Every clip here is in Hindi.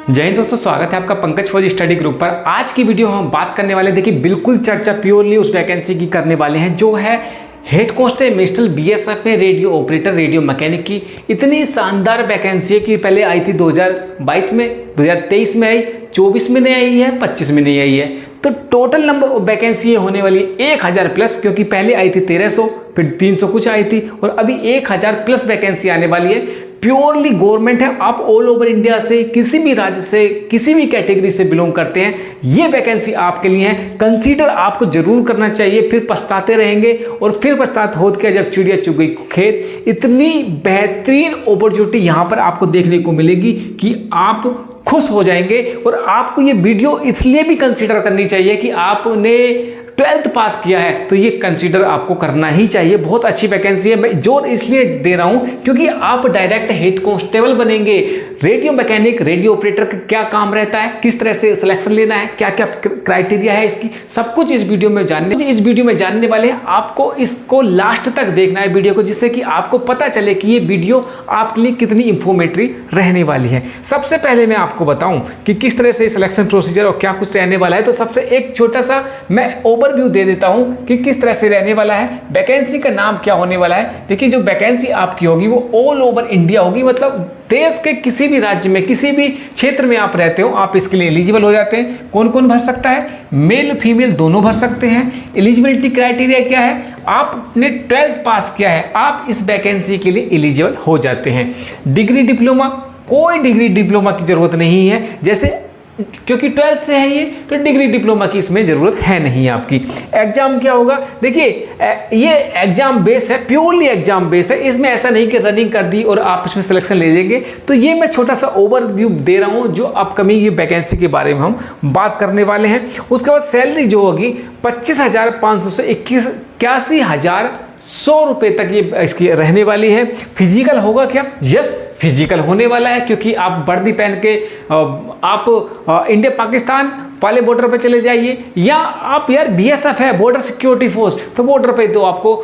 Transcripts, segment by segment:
जय हिंद दोस्तों, स्वागत है आपका पंकज फौजी स्टडी ग्रुप पर। आज की वीडियो हम बात करने वाले, देखिए बिल्कुल चर्चा प्योरली उस वैकेंसी की करने वाले हैं जो है हेड कांस्टेबल बीएसएफ में रेडियो ऑपरेटर रेडियो मैकेनिक की। इतनी शानदार वैकेंसी है कि पहले आई थी 2022 में, 2023 में आई, 24 में नहीं आई है, 25 में नहीं आई है। तो टोटल नंबर ऑफ वैकेंसी होने वाली 1000 प्लस, क्योंकि पहले आई थी 1300, फिर 300 कुछ आई थी और अभी 1000 प्लस वैकेंसी आने वाली है। प्योरली गवर्नमेंट है। आप ऑल ओवर इंडिया से, किसी भी राज्य से, किसी भी कैटेगरी से बिलोंग करते हैं, ये वैकेंसी आपके लिए है। कंसीडर आपको जरूर करना चाहिए, फिर पछताते रहेंगे और फिर पछतात होत क्या जब चिड़िया चुग गई खेत। इतनी बेहतरीन अपॉर्चुनिटी यहाँ पर आपको देखने को मिलेगी कि आप खुश हो जाएंगे। और आपको ये वीडियो इसलिए भी कंसीडर करनी चाहिए कि आपने 12th पास किया है, तो ये कंसीडर आपको करना ही चाहिए। बहुत अच्छी वैकेंसी है। मैं जोर इसलिए दे रहा हूं क्योंकि आप डायरेक्ट हेड कांस्टेबल बनेंगे। रेडियो मैकेनिक, रेडियो ऑपरेटर का क्या काम रहता है, किस तरह से सिलेक्शन लेना है, क्या क्या क्राइटेरिया है इसकी, सब कुछ इस वीडियो में जानने वाले हैं। आपको इसको लास्ट तक देखना है वीडियो को, जिससे कि आपको पता चले कि ये वीडियो आपके लिए कितनी इंफॉर्मेटिव रहने वाली है। सबसे पहले मैं आपको बताऊं कि किस तरह से सिलेक्शन प्रोसीजर और क्या कुछ रहने वाला है। तो सबसे एक छोटा सा मैं ओवरव्यू दे देता हूं कि किस तरह से रहने वाला है। वैकेंसी का नाम क्या होने वाला है। देखिए, जो वैकेंसी आपकी होगी वो ऑल ओवर इंडिया होगी, मतलब देश के किसी भी राज्य में, किसी भी क्षेत्र में आप रहते हो, आप इसके लिए एलिजिबल हो जाते हैं। कौन कौन भर सकता है? मेल फीमेल दोनों भर सकते हैं। एलिजिबिलिटी क्राइटेरिया क्या है? आपने 12th पास किया है, आप इस वैकेंसी के लिए एलिजिबल हो जाते हैं। डिग्री डिप्लोमा, कोई डिग्री डिप्लोमा की जरूरत नहीं है, जैसे क्योंकि 12th से है ये, तो डिग्री डिप्लोमा की इसमें ज़रूरत है नहीं आपकी। एग्जाम क्या होगा? देखिए, ये एग्जाम बेस है, प्योरली एग्जाम बेस है। इसमें ऐसा नहीं कि रनिंग कर दी और आप इसमें सिलेक्शन ले लेंगे। तो ये मैं छोटा सा ओवरव्यू दे रहा हूँ जो अपकमिंग ये वैकेंसी के बारे में हम बात करने वाले हैं। उसके बाद सैलरी जो होगी 25,500 से 81,100 रुपये तक ये इसकी रहने वाली है। फिजिकल होगा क्या? यस, फिजिकल होने वाला है, क्योंकि आप वर्दी पहन के आप इंडिया पाकिस्तान वाले बॉर्डर पे चले जाइए, या आप यार बीएसएफ है, बॉर्डर सिक्योरिटी फोर्स, तो बॉर्डर पे तो आपको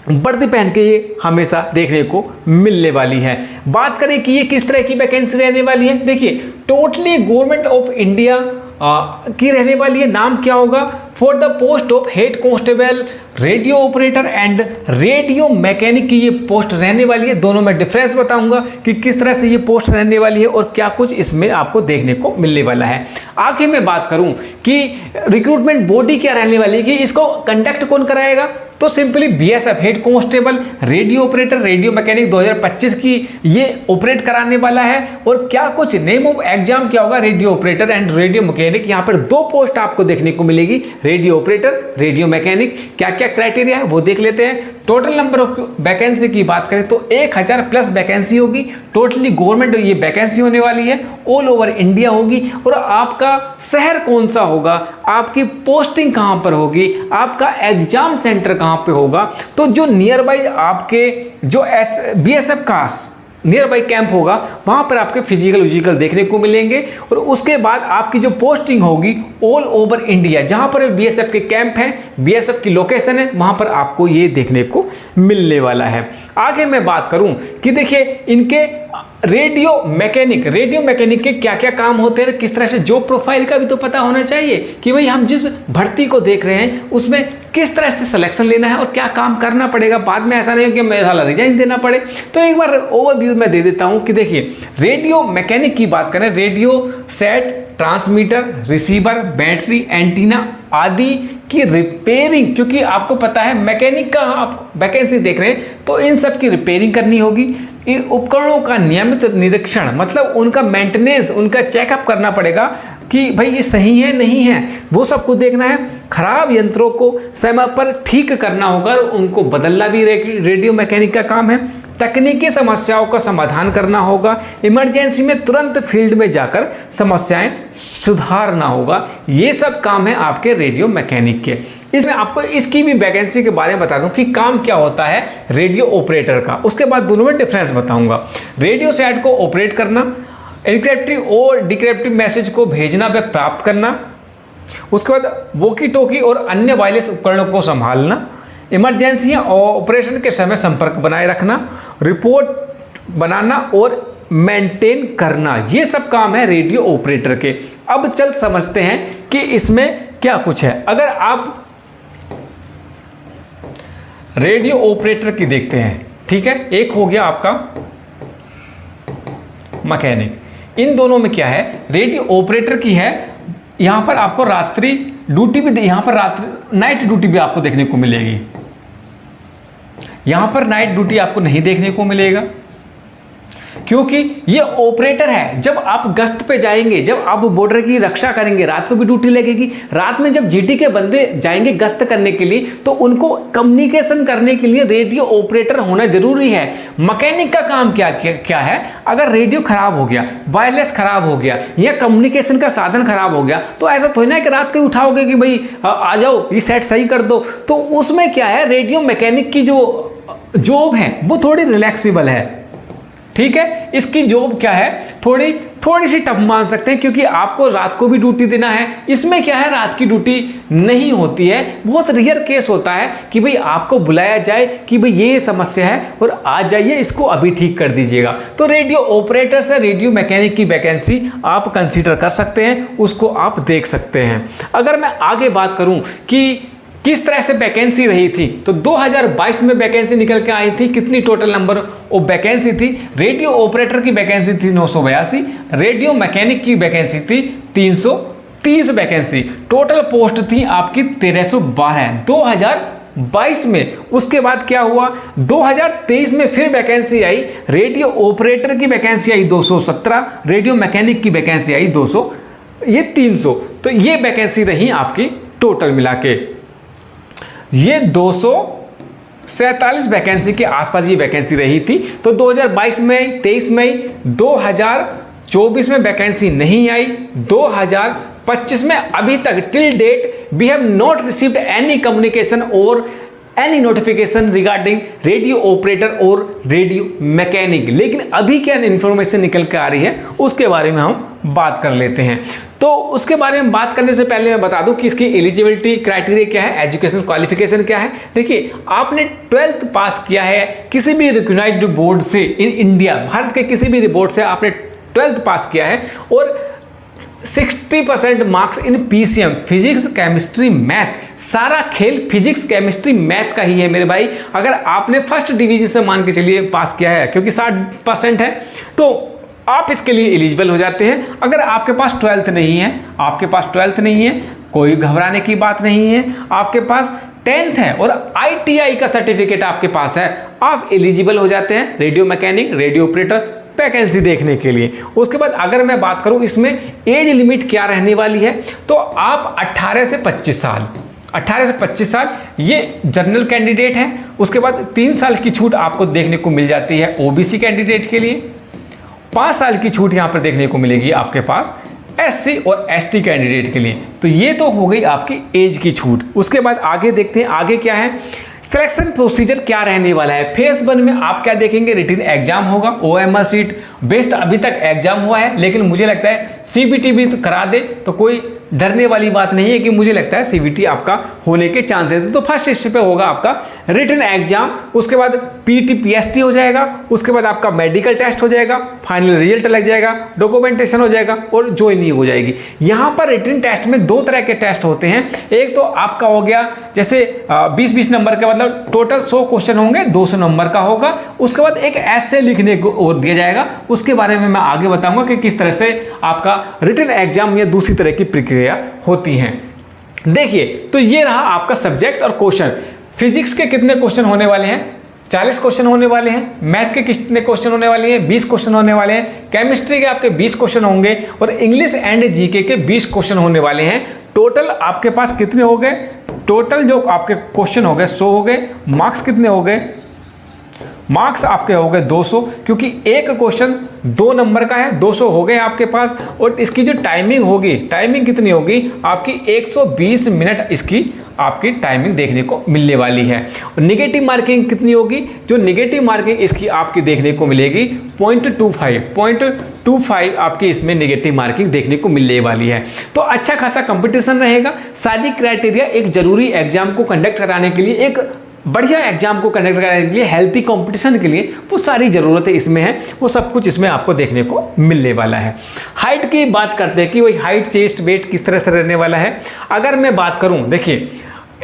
वर्दी पहन के ये हमेशा देखने को मिलने वाली है। बात करें कि ये किस तरह की वैकेंसी रहने वाली है। देखिए, टोटली गवर्नमेंट ऑफ इंडिया की रहने वाली है। नाम क्या होगा? For the post of head constable radio operator and radio mechanic की ये पोस्ट रहने वाली है। दोनों में डिफरेंस बताऊंगा कि किस तरह से ये पोस्ट रहने वाली है और क्या कुछ इसमें आपको देखने को मिलने वाला है। आखिर में बात करूं कि रिक्रूटमेंट बॉडी क्या रहने वाली है, कि इसको कंडक्ट कौन कराएगा, तो simply BSF head constable radio operator radio mechanic 2025 की ये ऑपरेट कराने वाला है। और क्या कुछ नेम ऑफ एग्जाम क्या होगा? Radio operator and radio mechanic. यहाँ पर 2 पोस्ट आपको देखने को मिलेगी, रेडियो ऑपरेटर रेडियो मैकेनिक। क्या क्या क्राइटेरिया है वो देख लेते हैं। टोटल नंबर ऑफ वैकेंसी की बात करें तो 1000 प्लस वैकेंसी होगी। टोटली गवर्नमेंट ये वैकेंसी होने वाली है, ऑल ओवर इंडिया होगी। और आपका शहर कौन सा होगा, आपकी पोस्टिंग कहाँ पर होगी, आपका एग्जाम सेंटर कहाँ पे होगा, तो जो नियर बाई आपके जो बीएसएफ का नियर बाई कैंप होगा वहाँ पर आपके फिजिकल देखने को मिलेंगे। और उसके बाद आपकी जो पोस्टिंग होगी ऑल ओवर इंडिया, जहाँ पर बीएसएफ के कैंप हैं, बीएसएफ की लोकेशन है, वहाँ पर आपको ये देखने को मिलने वाला है। आगे मैं बात करूँ कि देखिए इनके रेडियो मैकेनिक के क्या क्या काम होते हैं, किस तरह से जॉब प्रोफाइल का भी तो पता होना चाहिए कि भाई हम जिस भर्ती को देख रहे हैं उसमें किस तरह से सिलेक्शन लेना है और क्या काम करना पड़ेगा। बाद में ऐसा नहीं हो कि मेरा रिजाइन देना पड़े। तो एक बार ओवरव्यू मैं दे देता हूं कि देखिए, रेडियो मैकेनिक की बात करें, radio set, transmitter, receiver, battery, antenna आदि की रिपेयरिंग, क्योंकि आपको पता है मैकेनिक का आप वैकेंसी देख रहे हैं तो इन सब की रिपेयरिंग करनी होगी। इन उपकरणों का नियमित निरीक्षण, मतलब उनका मेंटेनेंस, उनका चेकअप करना पड़ेगा कि भाई ये सही है नहीं है, वो सब कुछ देखना है। खराब यंत्रों को समय पर ठीक करना होगा, उनको बदलना भी रेडियो मैकेनिक का काम है। तकनीकी समस्याओं का समाधान करना होगा। इमरजेंसी में तुरंत फील्ड में जाकर समस्याएं सुधारना होगा। ये सब काम है आपके रेडियो मैकेनिक के। इसमें आपको इसकी भी वैकेंसी के बारे में बता दूं कि काम क्या होता है रेडियो ऑपरेटर का। उसके बाद दोनों में डिफरेंस बताऊंगा। रेडियो सेट को ऑपरेट करना, एनक्रिप्टिव और डिक्रिप्टिव मैसेज को भेजना व प्राप्त करना, उसके बाद वॉकी टॉकी और अन्य वायरलेस उपकरणों को संभालना, इमरजेंसी और ऑपरेशन के समय संपर्क बनाए रखना, रिपोर्ट बनाना और मेंटेन करना, ये सब काम है रेडियो ऑपरेटर के। अब चल समझते हैं कि इसमें क्या कुछ है। अगर आप रेडियो ऑपरेटर की देखते हैं, ठीक है, एक हो गया आपका मैकेनिक, इन दोनों में क्या है, रेडियो ऑपरेटर की है, यहां पर आपको रात्रि ड्यूटी भी, यहां पर रात्रि नाइट ड्यूटी भी आपको देखने को मिलेगी, यहां पर नाइट ड्यूटी आपको नहीं देखने को मिलेगा, क्योंकि ये ऑपरेटर है। जब आप गश्त पे जाएंगे, जब आप बॉर्डर की रक्षा करेंगे, रात को भी ड्यूटी लगेगी। रात में जब जीटी के बंदे जाएंगे गश्त करने के लिए, तो उनको कम्युनिकेशन करने के लिए रेडियो ऑपरेटर होना जरूरी है। मैकेनिक का काम क्या है, अगर रेडियो खराब हो गया, वायरलेस खराब हो गया, या कम्युनिकेशन का साधन खराब हो गया, तो ऐसा थोड़ी ना कि रात को उठाओगे कि भाई आ जाओ ये सेट सही कर दो। तो उसमें क्या है, रेडियो मैकेनिक की जो जॉब है वो थोड़ी रिलैक्सिबल है, ठीक है। इसकी जॉब क्या है, थोड़ी सी टफ मान सकते हैं, क्योंकि आपको रात को भी ड्यूटी देना है। इसमें क्या है, रात की ड्यूटी नहीं होती है, बहुत रेयर केस होता है कि भाई आपको बुलाया जाए कि भाई ये समस्या है और आ जाइए, इसको अभी ठीक कर दीजिएगा। तो रेडियो ऑपरेटर से रेडियो मैकेनिक की वैकेंसी आप कंसीडर कर सकते हैं, उसको आप देख सकते हैं। अगर मैं आगे बात करूं कि किस तरह से वैकेंसी रही थी, तो 2022 में वैकेंसी निकल के आई थी। कितनी टोटल नंबर ऑफ वैकेंसी थी, रेडियो ऑपरेटर की वैकेंसी थी 982, रेडियो मैकेनिक की वैकेंसी थी 330 वैकेंसी। टोटल पोस्ट थी आपकी 1312 2022 में। उसके बाद क्या हुआ, 2023 में फिर वैकेंसी आई, रेडियो ऑपरेटर की वैकेंसी आई 217, रेडियो मैकेनिक की वैकेंसी आई 200, ये 300। तो ये वैकेंसी रही आपकी टोटल मिला के, ये 247 वैकेंसी के आसपास ये वैकेंसी रही थी। तो 2022 में, 23 में, 2024 में वैकेंसी नहीं आई, 2025 में अभी तक till date we have not received any communication और any notification regarding radio operator और रेडियो मैकेनिक। लेकिन अभी क्या इन्फॉर्मेशन निकल के आ रही है, उसके बारे में हम बात कर लेते हैं। तो उसके बारे में बात करने से पहले मैं बता दूं कि इसकी एलिजिबिलिटी क्राइटेरिया क्या है, एजुकेशन क्वालिफिकेशन क्या है। देखिए, आपने 12th पास किया है किसी भी रिकॉग्नाइज्ड बोर्ड से इन इंडिया, भारत के किसी भी बोर्ड से आपने 12th पास किया है, और 60% marks in PCM, physics chemistry math, सारा खेल फिजिक्स केमिस्ट्री मैथ का ही है मेरे भाई। अगर आपने फर्स्ट डिवीजन से मान के चलिए पास किया है, क्योंकि 60% है, तो आप इसके लिए एलिजिबल हो जाते हैं। अगर आपके पास 12th नहीं है, आपके पास 12th नहीं है, कोई घबराने की बात नहीं है, आपके पास 10th है और ITI का सर्टिफिकेट आपके पास है, आप एलिजिबल हो जाते हैं radio mechanic, radio operator vacancy देखने के लिए। उसके बाद अगर मैं बात करूं इसमें एज लिमिट क्या रहने वाली है, तो आप 18 से 25 साल, 18 से 25 साल ये जनरल कैंडिडेट है। उसके बाद 3 साल की छूट आपको देखने को मिल जाती है OBC कैंडिडेट के लिए, 5 साल की छूट यहाँ पर देखने को मिलेगी आपके पास SC और ST कैंडिडेट के लिए। तो ये तो हो गई आपकी एज की छूट। उसके बाद आगे देखते हैं, आगे क्या है, सिलेक्शन प्रोसीजर क्या रहने वाला है। फेज 1 में आप क्या देखेंगे, रिटन एग्जाम होगा, OMR सीट बेस्ट अभी तक एग्जाम हुआ है, लेकिन मुझे लगता है CBT भी करा दे तो कोई डरने वाली बात नहीं है, कि मुझे लगता है CBT आपका होने के चांसेस है। तो फर्स्ट स्टेप पे होगा आपका रिटन एग्जाम, उसके बाद PT PST हो जाएगा, उसके बाद आपका मेडिकल टेस्ट हो जाएगा, फाइनल रिजल्ट लग जाएगा, डॉक्यूमेंटेशन हो जाएगा और ज्वाइनिंग हो जाएगी। यहाँ पर रिटन टेस्ट में 2 तरह के टेस्ट होते हैं। एक तो आपका हो गया जैसे 20-20 नंबर का, मतलब टोटल 100 क्वेश्चन होंगे, 200 नंबर का होगा। उसके बाद एक ऐसे लिखने को और दिया जाएगा, उसके बारे में मैं आगे बताऊंगा कि किस तरह से आपका रिटन एग्जाम या दूसरी तरह की प्रक्रिया होती हैं। देखिए, तो ये रहा आपका सब्जेक्ट और क्वेश्चन। फिजिक्स के कितने क्वेश्चन होने वाले हैं, 40 क्वेश्चन होने वाले हैं। मैथ के कितने क्वेश्चन होने वाले हैं, 20 क्वेश्चन होने वाले हैं। केमिस्ट्री के आपके 20 क्वेश्चन होंगे और इंग्लिश एंड जीके के 20 क्वेश्चन होने वाले हैं। टोटल आपके पास कितने हो गए, टोटल जो आपके क्वेश्चन हो गए 100 हो गए। मार्क्स कितने हो गए, मार्क्स आपके हो गए 200, क्योंकि एक क्वेश्चन 2 नंबर का है, 200 हो गए आपके पास। और इसकी जो टाइमिंग होगी, टाइमिंग कितनी होगी आपकी, 120 मिनट इसकी आपकी टाइमिंग देखने को मिलने वाली है। और निगेटिव मार्किंग कितनी होगी, जो निगेटिव मार्किंग इसकी आपकी देखने को मिलेगी 0.25 आपकी इसमें निगेटिव मार्किंग देखने को मिलने वाली है। तो अच्छा खासा कंपटीशन रहेगा। सारी क्राइटेरिया एक जरूरी एग्जाम को कंडक्ट कराने के लिए एक बढ़िया एग्जाम को कंडक्ट करने के लिए, हेल्थी कंपटीशन के लिए वो सारी ज़रूरतें इसमें हैं, वो सब कुछ इसमें आपको देखने को मिलने वाला है। हाइट की बात करते हैं कि वही हाइट, चेस्ट, वेट किस तरह से रहने वाला है। अगर मैं बात करूं, देखिए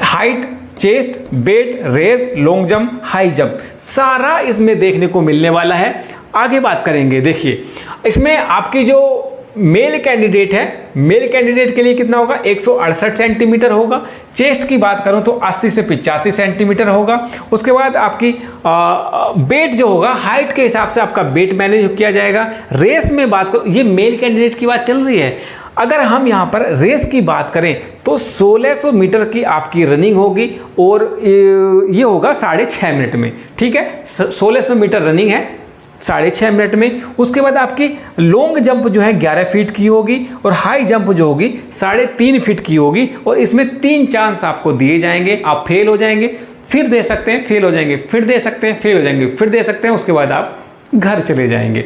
height, chest, weight, race, long jump, high jump सारा इसमें देखने को मिलने वाला है। आगे बात करेंगे, देखिए इसमें आपकी जो मेल कैंडिडेट है, मेल कैंडिडेट के लिए कितना होगा, 168 सेंटीमीटर होगा। चेस्ट की बात करूं तो 80 से 85 सेंटीमीटर होगा। उसके बाद आपकी वेट जो होगा, हाइट के हिसाब से आपका वेट मैनेज किया जाएगा। रेस में बात करूं, ये मेल कैंडिडेट की बात चल रही है। अगर हम यहाँ पर रेस की बात करें तो 1600 मीटर की आपकी रनिंग होगी और ये होगा 6.5 मिनट में, ठीक है। 1600 मीटर रनिंग है 6.5 मिनट में। उसके बाद आपकी लॉन्ग जंप जो है 11 फीट की होगी और हाई जंप जो होगी 3.5 फीट की होगी। और इसमें 3 चांस आपको दिए जाएंगे। आप फेल हो जाएंगे, फिर दे सकते हैं, फेल हो जाएंगे, फिर दे सकते हैं, फेल हो जाएंगे, फिर दे सकते हैं, उसके बाद आप घर चले जाएंगे।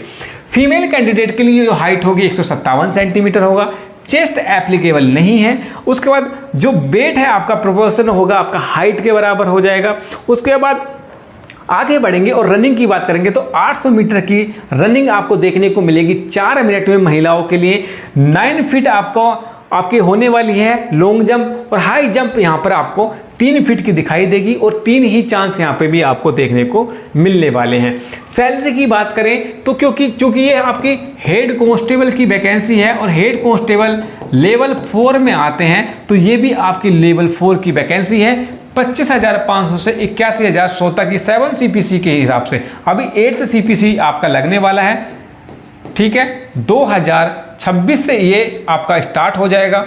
फीमेल कैंडिडेट के लिए जो हाइट होगी 157 सेंटीमीटर होगा। चेस्ट एप्लीकेबल नहीं है। उसके बाद जो वेट है आपका प्रोपोर्शन होगा आपका हाइट के बराबर हो जाएगा। उसके बाद आगे बढ़ेंगे और रनिंग की बात करेंगे तो 800 मीटर की रनिंग आपको देखने को मिलेगी 4 मिनट में महिलाओं के लिए। 9 फीट आपकी होने वाली है लॉन्ग जंप और हाई जंप यहाँ पर आपको 3 फीट की दिखाई देगी और 3 ही चांस यहाँ पे भी आपको देखने को मिलने वाले हैं। सैलरी की बात करें तो क्योंकि ये आपकी हेड कांस्टेबल की वैकेंसी है और हेड कांस्टेबल लेवल 4 में आते हैं, तो ये भी आपकी लेवल 4 की वैकेंसी है। 25,500 से 81,100 तक की 7 CPC के हिसाब से। अभी 8th CPC आपका लगने वाला है, ठीक है। 2026 से ये आपका स्टार्ट हो जाएगा,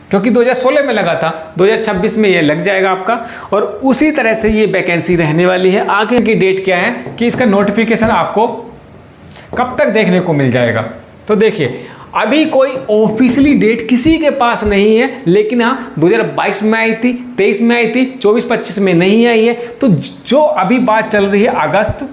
क्योंकि 2016 में लगा था, 2026 में ये लग जाएगा आपका। और उसी तरह से ये वैकेंसी रहने वाली है। आगे की डेट क्या है कि इसका नोटिफिकेशन आपको कब तक देखने को मिल जाएगा, तो देखिए अभी कोई ऑफिशियली डेट किसी के पास नहीं है, लेकिन हाँ 2022 में आई थी, 23 में आई थी, 24-25 में नहीं आई है। तो जो अभी बात चल रही है अगस्त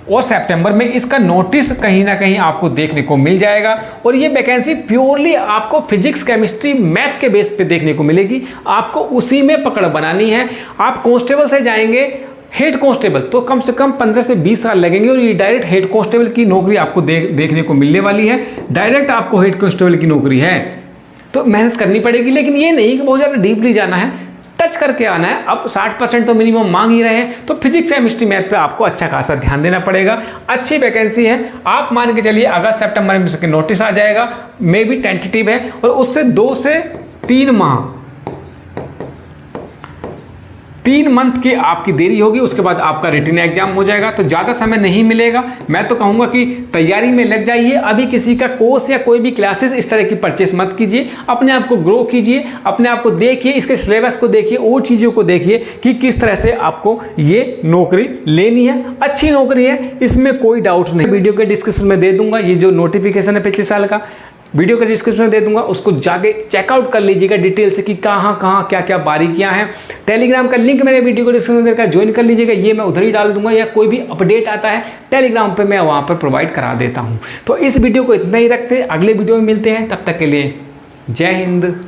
और सितंबर में, इसका नोटिस कहीं ना कहीं आपको देखने को मिल जाएगा। और ये वैकेंसी प्योरली आपको फिजिक्स, केमिस्ट्री, मैथ के बेस पे देखने को मिलेगी। आपको उसी में पकड़ बनानी है। आप कांस्टेबल से जाएंगे हेड कांस्टेबल तो कम से कम 15 से 20 साल लगेंगे और ये डायरेक्ट हेड कांस्टेबल की नौकरी आपको देखने को मिलने वाली है। डायरेक्ट आपको हेड कांस्टेबल की नौकरी है, तो मेहनत करनी पड़ेगी। लेकिन ये नहीं कि बहुत ज़्यादा डीपली जाना है, टच करके आना है। अब 60% तो मिनिमम मांग ही रहे हैं, तो फिजिक्स, केमिस्ट्री, मैथ पे आपको अच्छा खासा ध्यान देना पड़ेगा। अच्छी वैकेंसी है, आप मान के चलिए अगस्त सितंबर में इसके नोटिस आ जाएगा, मे भी टेंटेटिव है। और उससे 2 से 3 माह 3 मंथ की आपकी देरी होगी, उसके बाद आपका रिटन एग्जाम हो जाएगा। तो ज़्यादा समय नहीं मिलेगा। मैं तो कहूँगा कि तैयारी में लग जाइए। अभी किसी का कोर्स या कोई भी क्लासेस इस तरह की परचेस मत कीजिए। अपने आप को ग्रो कीजिए, अपने आप को देखिए, इसके सिलेबस को देखिए, और चीज़ों को देखिए कि किस तरह से आपको ये नौकरी लेनी है। अच्छी नौकरी है, इसमें कोई डाउट नहीं। वीडियो के डिस्क्रिप्शन में दे दूंगा ये जो नोटिफिकेशन है पिछले साल का, वीडियो के डिस्क्रिप्शन में दे दूंगा, उसको जाके चेकआउट कर लीजिएगा डिटेल से कि कहाँ कहाँ क्या क्या बारीकियाँ हैं। टेलीग्राम का लिंक मेरे वीडियो को डिस्क्रिप्शन में ज्वाइन कर लीजिएगा, ये मैं उधर ही डाल दूंगा, या कोई भी अपडेट आता है टेलीग्राम पे मैं वहाँ पर प्रोवाइड करा देता हूँ। तो इस वीडियो को इतना ही रखते हैं, अगले वीडियो में मिलते हैं, तब तक के लिए जय हिंद।